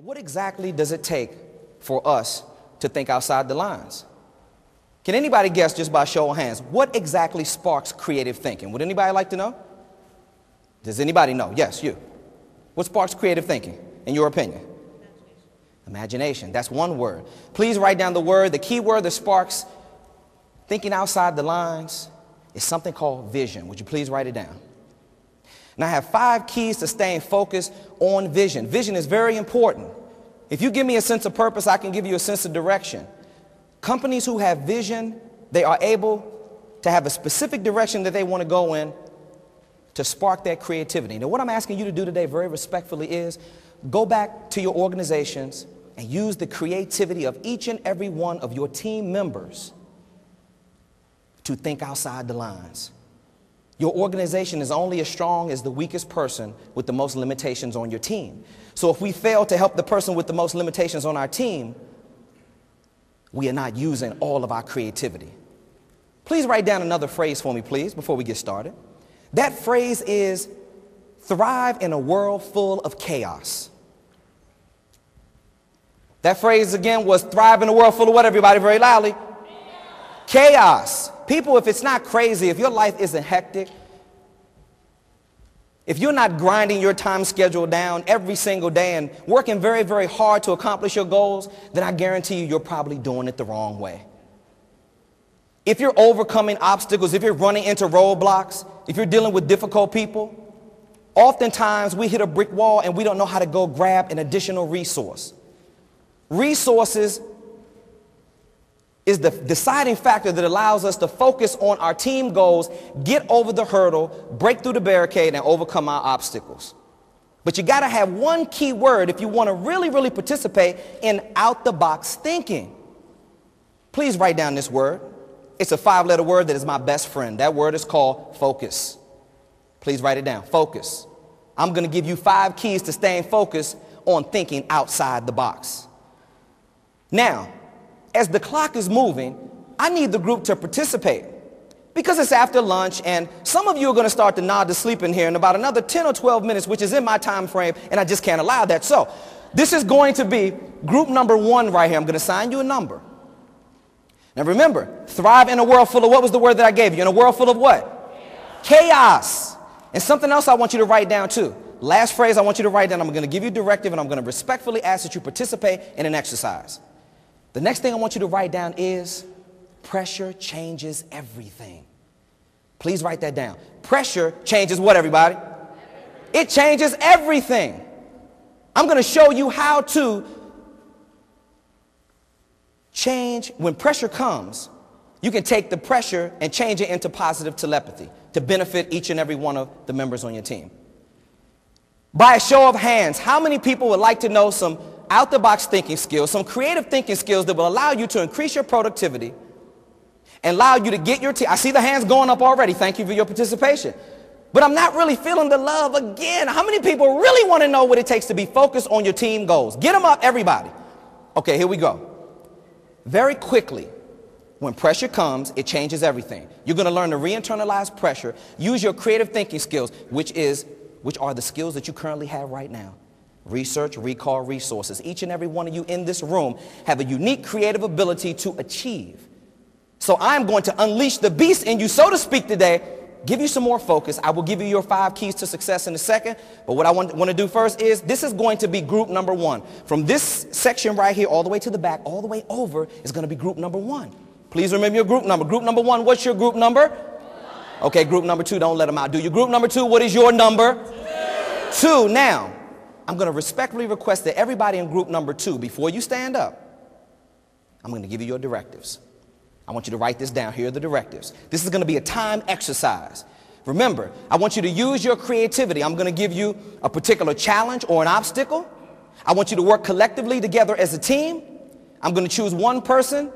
What exactly does it take for us to think outside the lines? Can anybody guess, just by show of hands, what exactly sparks creative thinking? Would anybody like to know? Does anybody know? Yes, you. What sparks creative thinking, in your opinion? Imagination. That's one word. Please write down the word. The key word that sparks thinking outside the lines is something called vision. Would you please write it down? Now, I have 5 keys to staying focused on vision. Vision is very important. If you give me a sense of purpose, I can give you a sense of direction. Companies who have vision, they are able to have a specific direction that they want to go in to spark that creativity. Now, what I'm asking you to do today, very respectfully, is go back to your organizations and use the creativity of each and every one of your team members to think outside the lines. Your organization is only as strong as the weakest person with the most limitations on your team. So if we fail to help the person with the most limitations on our team, we are not using all of our creativity. Please write down another phrase for me, please, before we get started. That phrase is thrive in a world full of chaos. That phrase again was thrive in a world full of what, everybody, very loudly? Chaos. People, if it's not crazy, if your life isn't hectic, if you're not grinding your time schedule down every single day and working very, very hard to accomplish your goals, then I guarantee you, you're probably doing it the wrong way. If you're overcoming obstacles, if you're running into roadblocks, if you're dealing with difficult people, oftentimes we hit a brick wall and we don't know how to go grab an additional resource. Resources is the deciding factor that allows us to focus on our team goals, get over the hurdle, break through the barricade, and overcome our obstacles. But you got to have one key word if you want to really, really participate in out-the-box thinking. Please write down this word. It's a 5-letter word that is my best friend. That word is called focus. Please write it down. Focus. I'm going to give you 5 keys to staying focused on thinking outside the box. Now, as the clock is moving, I need the group to participate because it's after lunch and some of you are going to start to nod to sleep in here in about another 10 or 12 minutes, which is in my time frame, and I just can't allow that. So this is going to be group number 1 right here. I'm going to assign you a number. Now remember, thrive in a world full of, what was the word that I gave you? In a world full of what? Chaos. And something else I want you to write down too. Last phrase I want you to write down. I'm going to give you a directive and I'm going to respectfully ask that you participate in an exercise. The next thing I want you to write down is pressure changes everything. Please write that down. Pressure changes what, everybody? It changes everything. I'm going to show you how to change. When pressure comes, you can take the pressure and change it into positive telepathy to benefit each and every one of the members on your team. By a show of hands, how many people would like to know some out-the-box thinking skills, some creative thinking skills that will allow you to increase your productivity and allow you to get your team? I see the hands going up already. Thank you for your participation. But I'm not really feeling the love again. How many people really want to know what it takes to be focused on your team goals? Get them up, everybody. Okay, here we go. Very quickly, when pressure comes, it changes everything. You're going to learn to re-internalize pressure, use your creative thinking skills, which are the skills that you currently have right now. Research, recall, resources. Each and every one of you in this room have a unique creative ability to achieve. So I'm going to unleash the beast in you, so to speak, today, give you some more focus. I will give you your 5 keys to success in a second. But what I want to do first is, this is going to be group number 1. From this section right here all the way to the back, all the way over, is going to be group number 1. Please remember your group number. Group number 1, what's your group number? 1. Okay, group number 2, don't let them out. Do your group number 2, what is your number? 2. Now, I'm going to respectfully request that everybody in group number 2, before you stand up, I'm going to give you your directives. I want you to write this down. Here are the directives. This is going to be a time exercise. Remember, I want you to use your creativity. I'm going to give you a particular challenge or an obstacle. I want you to work collectively together as a team. I'm going to choose one person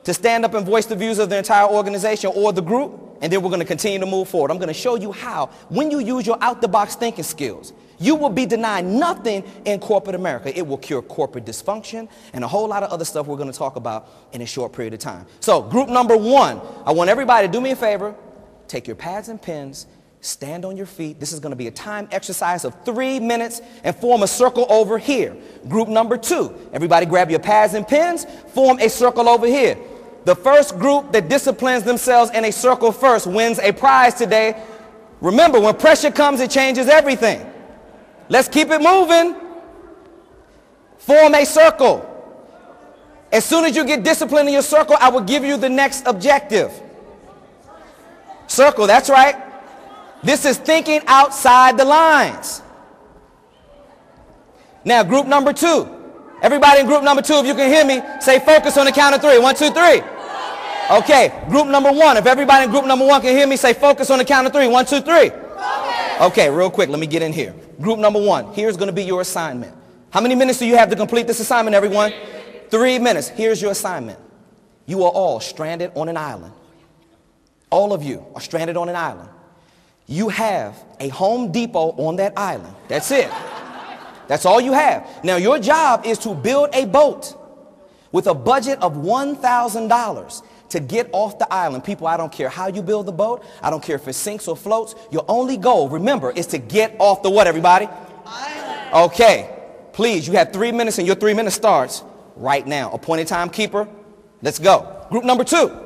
to stand up and voice the views of the entire organization or the group, and then we're going to continue to move forward. I'm going to show you how, when you use your out-the-box thinking skills, you will be denied nothing in corporate America. It will cure corporate dysfunction and a whole lot of other stuff we're going to talk about in a short period of time. So group number 1, I want everybody to do me a favor, take your pads and pens, stand on your feet. This is going to be a time exercise of 3 minutes and form a circle over here. Group number 2, everybody grab your pads and pens, form a circle over here. The first group that disciplines themselves in a circle first wins a prize today. Remember, when pressure comes, it changes everything. Let's keep it moving. Form a circle. As soon as you get disciplined in your circle, I will give you the next objective. Circle, that's right. This is thinking outside the lines. Now, group number 2. Everybody in group number 2, if you can hear me, say focus on the count of 3. 1, 2, 3. Okay, group number 1. If everybody in group number 1 can hear me, say focus on the count of 3. 1, 2, 3. Okay, real quick, let me get in here. Group number 1, here's going to be your assignment. How many minutes do you have to complete this assignment, everyone? 3 minutes. Here's your assignment. You are all stranded on an island. All of you are stranded on an island. You have a Home Depot on that island. That's it. That's all you have. Now, your job is to build a boat with a budget of $1,000 to get off the island. People, I don't care how you build the boat. I don't care if it sinks or floats. Your only goal, remember, is to get off the what, everybody? Island. Okay. Please, you have 3 minutes, and your 3 minutes starts right now. Appointed timekeeper, let's go. Group number 2.